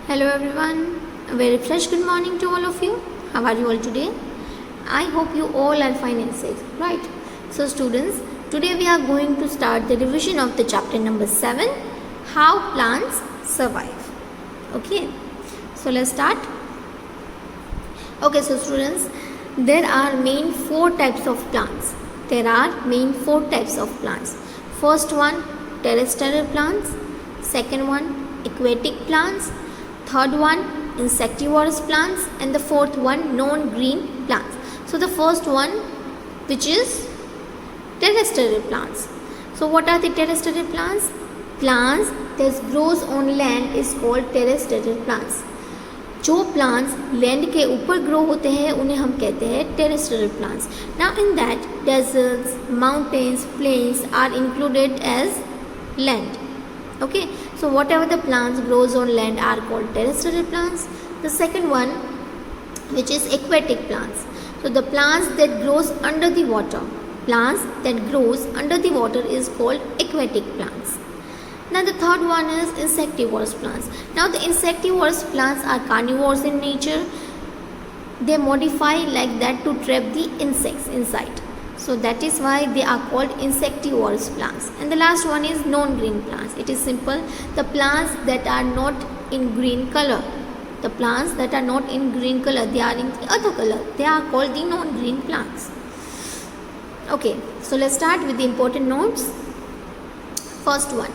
Hello everyone, a very fresh good morning to all of you. How are you all today? I hope you all are fine and safe, right? So students, today we are going to start the revision of the chapter number 7, How Plants Survive. Okay, so let's start. Okay, so students, there are main 4 types of plants. First one, terrestrial plants. Second one, aquatic plants. Third one, insectivorous plants, and the fourth one, non-green plants. So the first one, which is terrestrial plants. So what are the terrestrial plants? Plants that grows on land is called terrestrial plants. जो plants land के ऊपर grow होते हैं उन्हें हम कहते हैं terrestrial plants. Now in that deserts, mountains, plains are included as land. Okay, so whatever the plants grows on land are called terrestrial plants. The second one, which is aquatic plants. So the plants that grows under the water. Is called aquatic plants. Now the third one is insectivorous plants. Now the insectivorous plants are carnivores in nature. They modify like that to trap the insects inside. So that is why they are called insectivorous plants. And the last one is non-green plants. It is simple. The plants that are not in green color. They are in the other color. They are called the non-green plants. Okay, so let's start with the important notes. First one,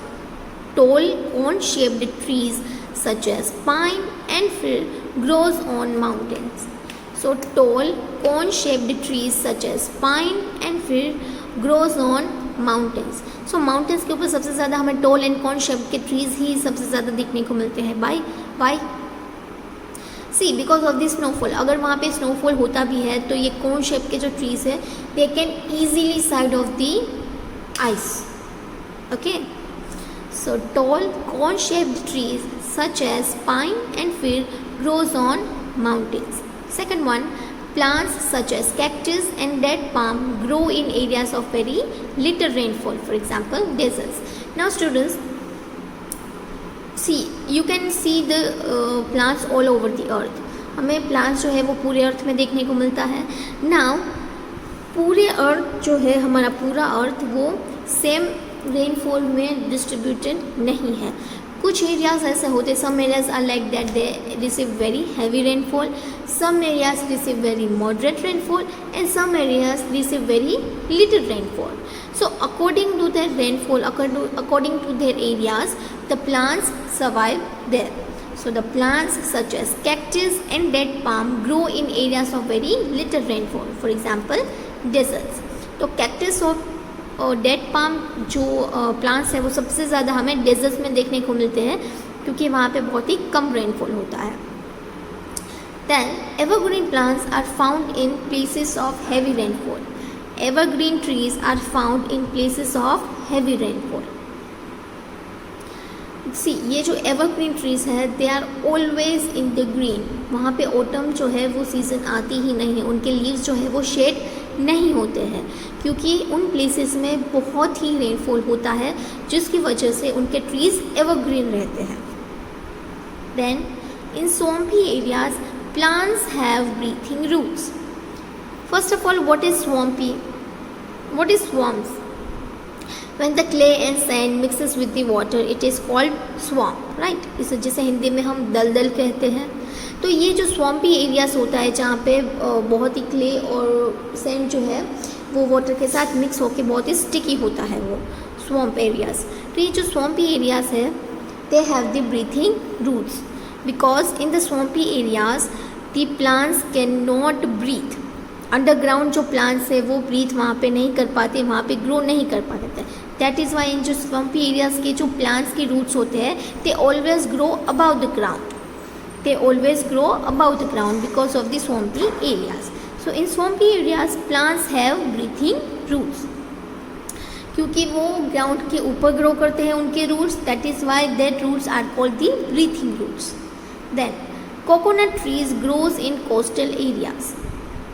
tall cone-shaped trees such as pine and fir grows on mountains. So tall cone-shaped trees such as pine and fir grows on mountains. So mountains के ऊपर सबसे ज़्यादा हमें tall and cone-shaped के trees ही सबसे ज़्यादा देखने को मिलते हैं. Why? See, because of the snowfall. अगर वहाँ पे snowfall होता भी है तो ये cone-shaped के जो trees है they can easily side off the ice. Okay. So tall cone-shaped trees such as pine and fir grows on mountains. Second one, plants such as cactus and date palm grow in areas of very little rainfall, for example deserts. Now students, see, you can see the plants all over the earth. हमें plants जो है वो पूरे अर्थ में देखने को मिलता है. Now पूरे अर्थ जो है, हमारा पूरा अर्थ वो सेम रेनफॉल में डिस्ट्रीब्यूटेड नहीं है. कुछ एरियाज ऐसे होते, some areas are like that they receive very heavy rainfall, some areas receive very moderate rainfall, and some areas receive very little rainfall. So according to their rainfall, according to their areas, the plants survive there. So the plants such as cactus and date palm grow in areas of very little rainfall, for example deserts. तो cactus और date palm जो plants है वो सबसे ज़्यादा हमें desserts में देखने को मिलते हैं क्योंकि वहाँ पे बहुत ही कम रेनफॉल होता है. Then evergreen plants are found in places of heavy rainfall. Evergreen trees are found in places of heavy rainfall. See, ये जो एवरग्रीन ट्रीज है they are always in the green. वहाँ पे ऑटम जो है वो सीज़न आती ही नहीं है, उनके लीव्स जो है वो शेड नहीं होते हैं क्योंकि उन प्लेसेस में बहुत ही रेनफॉल होता है जिसकी वजह से उनके ट्रीज एवरग्रीन रहते हैं. Then in swampy areas plants have breathing roots. First of all, what is swampy? What is swamps? When the clay and sand mixes with the water, it is called swamp, right? इसे जैसे हिंदी में हम दलदल कहते हैं. तो ये जो स्वम्पी एरियाज होता है जहाँ पे बहुत ही क्ले और सैंड जो है वो वाटर के साथ मिक्स होकर बहुत ही स्टिकी होता है, वो स्वम्प एरियाज. तो ये जो स्वम्पी एरियाज है they have the breathing roots because in the swampy areas the plants can not breathe. Underground जो प्लांट्स है वो ब्रीथ वहाँ पे नहीं कर पाते, वहाँ पे ग्रो नहीं कर पाते. दैट इज़ वाई इन जो स्वम्पी एरियाज के जो प्लांट्स के रूट्स होते हैं they always grow about the ground. Because of the swampy areas. So in swampy areas plants have breathing roots क्योंकि वो ग्राउंड के ऊपर ग्रो करते हैं उनके roots. That is why that roots are called the breathing roots. Then coconut trees grows in coastal areas.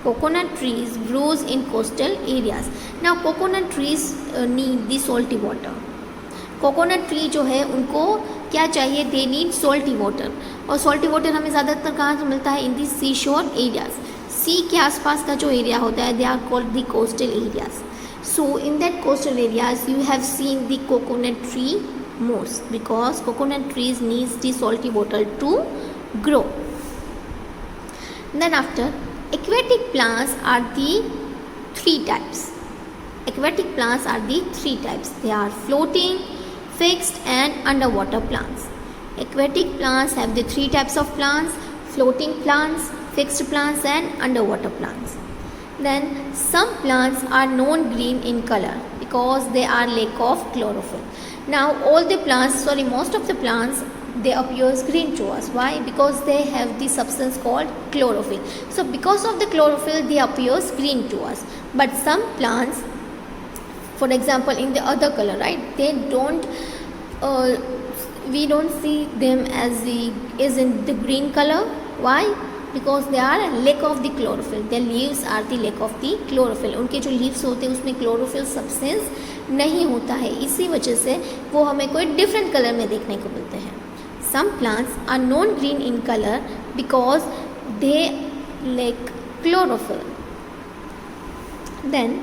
Coconut trees grows in coastal areas. Now coconut trees need the salty water. Coconut tree जो है उनको क्या चाहिए, they need salty water. और salty water हमें ज़्यादातर कहाँ से मिलता है, इन दी सी शोर एरियाज, सी के आसपास का जो एरिया होता है, they are called the coastal areas. So in that coastal areas you have seen the coconut tree most because coconut trees needs the salty water to grow. Then after, aquatic plants are the three types. Aquatic plants are the three types. They are floating, fixed and underwater plants. Aquatic plants have the three types of plants: floating plants, fixed plants and underwater plants. Then some plants are non-green in color because they are lack of chlorophyll. Now all the plants, most of the plants, they appears green to us. Why? Because they have the substance called chlorophyll. So because of the chlorophyll they appears green to us. But some plants, for example in the other color, right, they don't we don't see them as in the green color. Why? Because they are lack of the chlorophyll. Their leaves are the lack of the chlorophyll. उनके जो leaves होते हैं उसमें chlorophyll substance नहीं होता है, इसी वजह से वो हमें कोई different color में देखने को मिलते हैं. Some plants are non-green in color because they lack chlorophyll. Then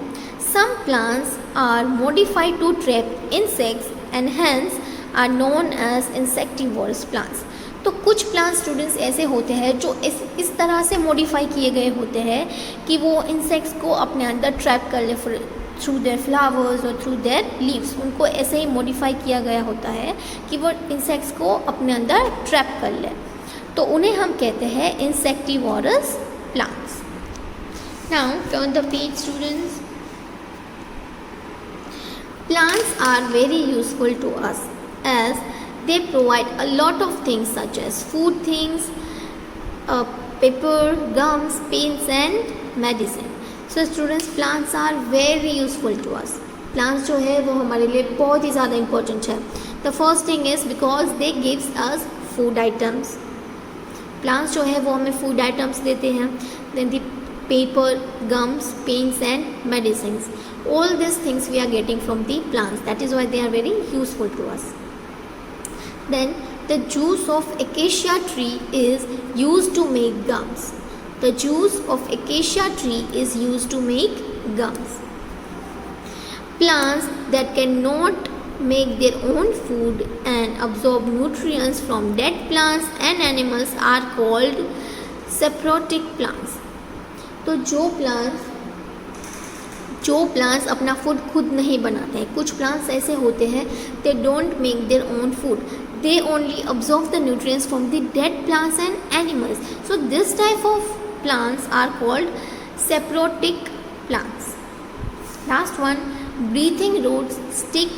some plants are modified to trap insects and hence are known as insectivorous plants. तो कुछ प्लांट स्टूडेंट्स ऐसे होते हैं जो इस तरह से मॉडिफाई किए गए होते हैं कि वो इंसेक्ट्स को अपने अंदर ट्रैप कर ले थ्रू देयर फ्लावर्स और थ्रू देयर लीव्स. उनको ऐसे ही मॉडिफाई किया गया होता है कि वो इंसेक्ट्स को अपने अंदर ट्रैप कर ले, तो उन्हें हम कहते हैं insectivorous plants. Now turn the page students. Plants are very useful to us as they provide a lot of things such as food things, paper, gums, paints and medicine. So students, plants are very useful to us. Plants जो है वो हमारे लिए बहुत ही ज़्यादा important है. The first thing is because they gives us food items. Plants जो है वो हमें food items देते हैं. Then the paper, gums, paints and medicines. All these things we are getting from the plants. That is why they are very useful to us. Then the juice of acacia tree is used to make gums. The juice of acacia tree is used to make gums. Plants that cannot make their own food and absorb nutrients from dead plants and animals are called saprotic plants. तो जो plants अपना food खुद नहीं बनाते हैं, कुछ plants ऐसे होते हैं they don't make their own food, they only absorb the nutrients from the dead plants and animals. So this type of plants are called saprotic plants. Last one, breathing roots stick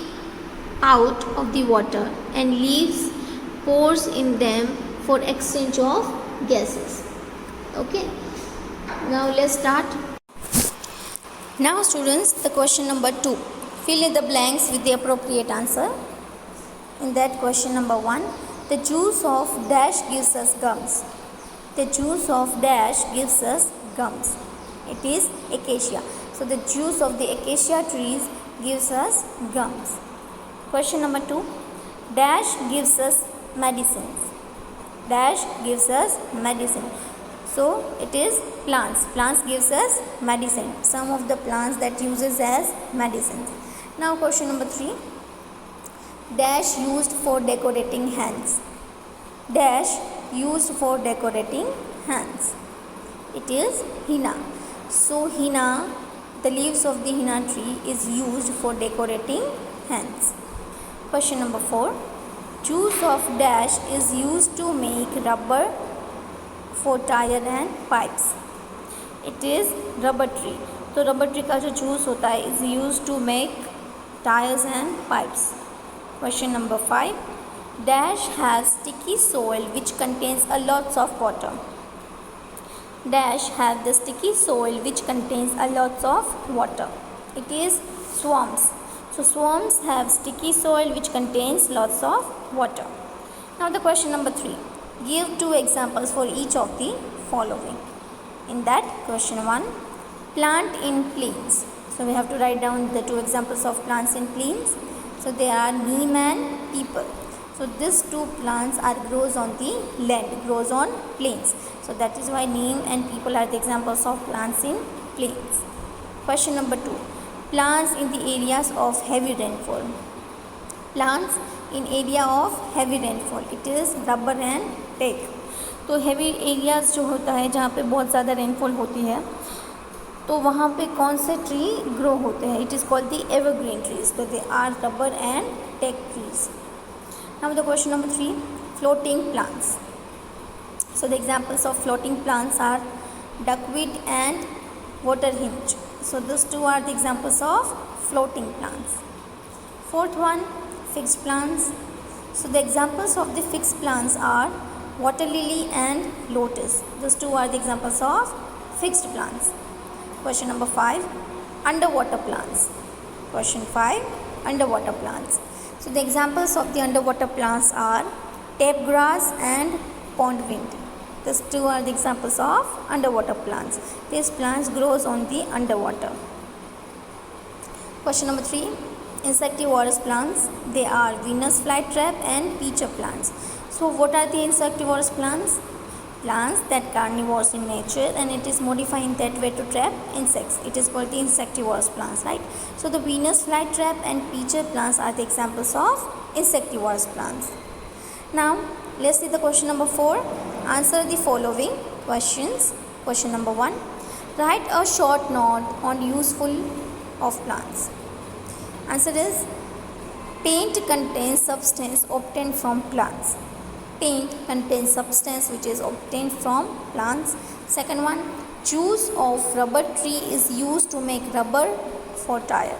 out of the water and leaves pores in them for exchange of gases. Okay, now let's start. Now students, the question number 2, fill in the blanks with the appropriate answer. In that question number 1, the juice of dash gives us gums. The juice of dash gives us gums. It is acacia. So the juice of the acacia trees gives us gums. Question number 2, dash gives us medicines. Dash gives us medicine. So it is plants. Plants gives us medicine. Some of the plants that uses as medicines. Now question number 3, dash used for decorating hands. Dash used for decorating hands. It is henna. So henna, the leaves of the henna tree is used for decorating hands. Question number 4, juice of dash is used to make rubber for tire and pipes. It is rubber tree. तो rubber tree का जो juice होता है is used to make tires and pipes. Question number 5, dash has sticky soil which contains a lots of water. Dash have the sticky soil which contains a lots of water. It is swamps. So swamps have sticky soil which contains lots of water. Now the question number 3, give 2 examples for each of the following. In that question 1, plant in plains. So we have to write down the 2 examples of plants in plains. So they are neem and peepal. So these two plants are grows on the land, grows on plains. So that is why neem and people are the examples of plants in plains. Question number 2. Plants in the areas of heavy rainfall. Plants in area of heavy rainfall. It is rubber and teak. तो heavy areas जो होता है जहाँ पे बहुत ज़्यादा rainfall होती है तो वहाँ पे कौन से ट्री ग्रो होते हैं? It is called the evergreen trees. तो they are rubber and teak trees. Now the question number 3. Floating plants. So the examples of floating plants are duckweed and water hinge. So these two are the examples of floating plants. Fourth one, fixed plants. So the examples of the fixed plants are water lily and lotus. These two are the examples of fixed plants. Question number 5, underwater plants. Question 5, underwater plants. So the examples of the underwater plants are tape grass and pondweed. These two are the examples of underwater plants. These plants grows on the underwater. Question number 3, insectivorous plants. They are Venus flytrap and pitcher plants. So what are the insectivorous plants? Plants that carnivores in nature and it is modified in that way to trap insects. It is called the insectivorous plants, right? So the Venus flytrap and pitcher plants are the examples of insectivorous plants. Now let's see the question number 4. Answer the following questions. Question number 1. Write a short note on useful of plants. Answer is paint contains substance obtained from plants. Paint contains substance which is obtained from plants. Second one, juice of rubber tree is used to make rubber for tire.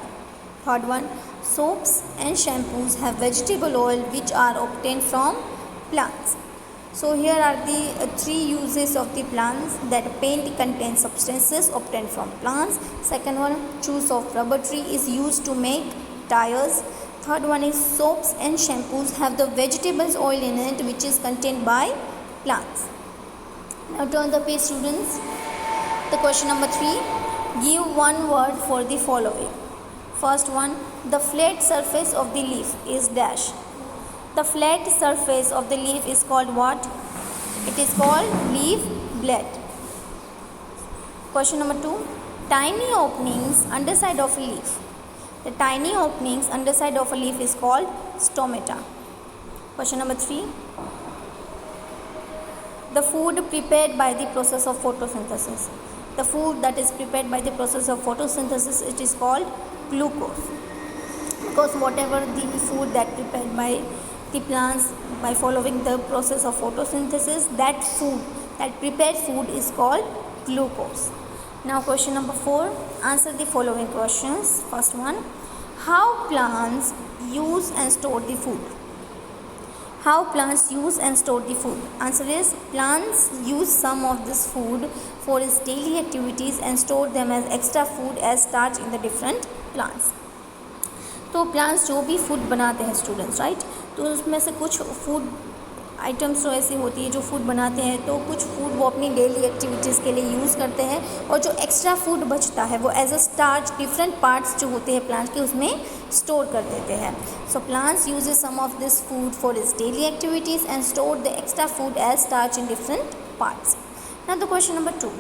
Third one, soaps and shampoos have vegetable oil which are obtained from plants. So here are the 3 uses of the plants. That paint contains substances obtained from plants. Second one, juice of rubber tree is used to make tires. Third one is soaps and shampoos have the vegetables oil in it which is contained by plants. Now turn the page, students. The question number 3. Give one word for the following. First one, the flat surface of the leaf is dash. The flat surface of the leaf is called what? It is called leaf blade. Question number 2. Tiny openings underside of a leaf. The tiny openings underside of a leaf is called stomata. Question number 3. The food prepared by the process of photosynthesis. The food that is prepared by the process of photosynthesis, it is called glucose. Because whatever the food that prepared by the plants by following the process of photosynthesis, that food, that prepared food is called glucose. Now question number 4. Answer the following questions. First one, how plants use and store the food? How plants use and store the food? Answer is plants use some of this food for its daily activities and store them as extra food as starch in the different plants. तो plants जो भी food बनाते हैं students, right, तो उसमें से कुछ food items तो ऐसी होती है जो फूड बनाते हैं तो कुछ फूड वो अपनी डेली एक्टिविटीज़ के लिए यूज़ करते हैं और जो एक्स्ट्रा फूड बचता है वो as a starch different parts जो होते हैं प्लांट के उसमें स्टोर कर देते हैं. So plants uses some of this food for its daily activities and store the extra food as starch in different parts. Now the question number 2.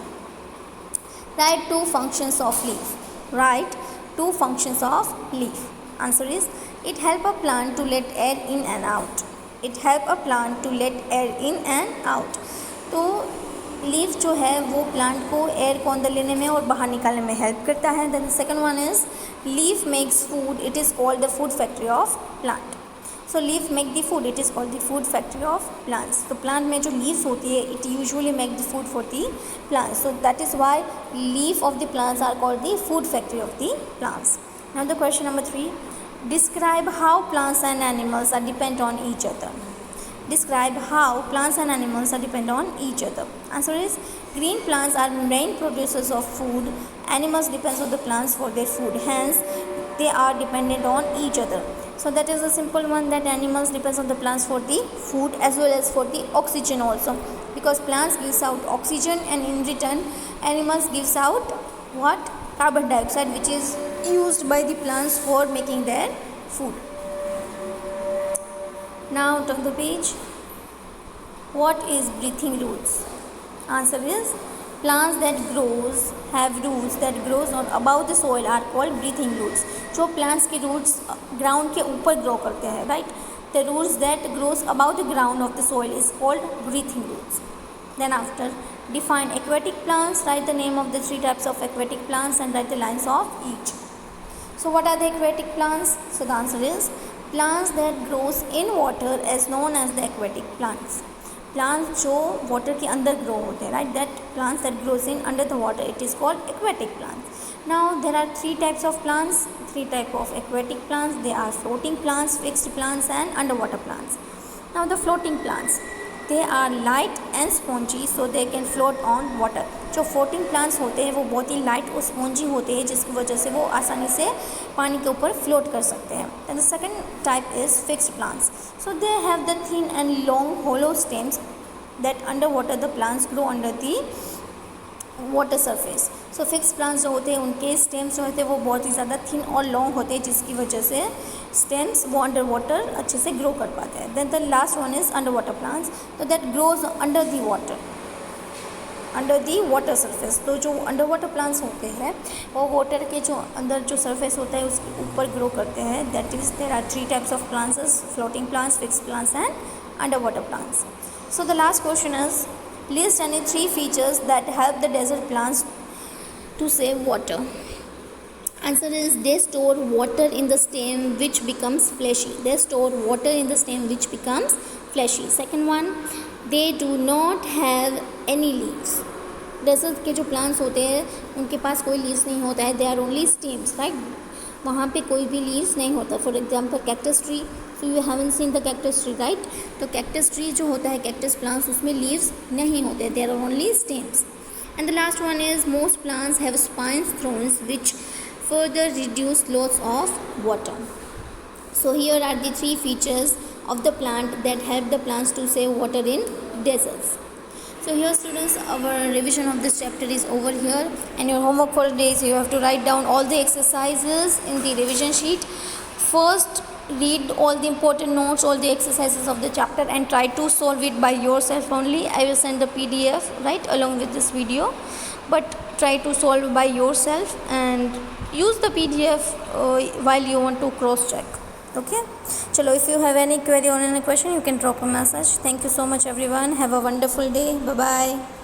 Write 2 functions of leaf. Write 2 functions of leaf. Answer is it help a plant to let air in and out. It help a plant to let air in and out. तो leaf जो है वो plant को air को अंदर लेने में और बाहर निकालने में हेल्प करता है. Then second one is leaf makes food. It is called the food factory of plant. So leaf make the food. It is called the food factory of plants. तो प्लांट में जो लीव्स होती है it usually make the food for the plants. So that is why leaf of the plants are called the food factory of the plants. Now the question number 3. Describe how plants and animals are depend on each other. Describe how plants and animals are depend on each other. Answer is green plants are main producers of food. Animals depends on the plants for their food. Hence, they are dependent on each other. So that is a simple one, that animals depends on the plants for the food as well as for the oxygen also. Because plants gives out oxygen and in return animals gives out what? Carbon dioxide, which is used by the plants for making their food. Now turn the page. What is breathing roots? Answer is plants that have roots that grows on above the soil are called breathing roots. जो plants के roots ground के ऊपर grow करते हैं, right? The roots that grows above the ground of the soil is called breathing roots. Then after, define aquatic plants. Write the name of the 3 types of aquatic plants and write the lines of each. So what are the aquatic plants? So the answer is plants that grows in water is known as the aquatic plants. Plants जो water के अंदर grow होते हैं, right? That plants that grows in under the water, it is called aquatic plants. Now there are 3 types of plants, 3 types of aquatic plants. They are floating plants, fixed plants and underwater plants. Now the floating plants, they are light and spongy so they can float on water. जो floating plants होते हैं वो बहुत ही light और spongy होते हैं जिसकी वजह से वो आसानी से पानी के ऊपर float कर सकते हैं. And the second type is fixed plants. So they have the thin and long hollow stems that underwater the plants grow under the water surface. So fixed plants जो होते हैं उनके stems जो होते हैं वो बहुत ही ज़्यादा thin और long होते हैं जिसकी वजह से stems वो अंडर वाटर अच्छे से ग्रो कर पाते हैं. Then the last one is underwater plants, so that grows under the water surface. तो जो अंडर वाटर प्लांट्स होते हैं वो वाटर के जो अंदर जो सरफेस होता है उसके ऊपर ग्रो करते हैं. That is there are 3 types of plants, floating plants, fixed plants and under water plants. So the last question is, list any 3 features that help the desert plants to save water. Answer is they store water in the stem which becomes fleshy. They store water in the stem which becomes fleshy. Second one, they do not have any leaves. Desert के जो plants होते हैं उनके पास कोई leaves नहीं होता है. They are only stems, right? वहाँ पे कोई भी लीव्स नहीं होता. For example cactus tree, so you haven't seen the cactus tree, right? तो कैक्टस ट्री जो होता है, कैक्टस प्लांट्स, उसमें लीव्स नहीं होते. They are only stems. And the last one is most plants have spines thorns which further reduce loss of water. So here are the 3 features of the plant that help the plants to save water in deserts. So here students, our revision of this chapter is over here, and your homework for today is you have to write down all the exercises in the revision sheet. First, read all the important notes, all the exercises of the chapter and try to solve it by yourself only. I will send the PDF right along with this video, but try to solve by yourself and use the PDF while you want to cross check. Okay, chalo, if you have any query or any question, you can drop a message. Thank you so much everyone. Have a wonderful day. Bye bye.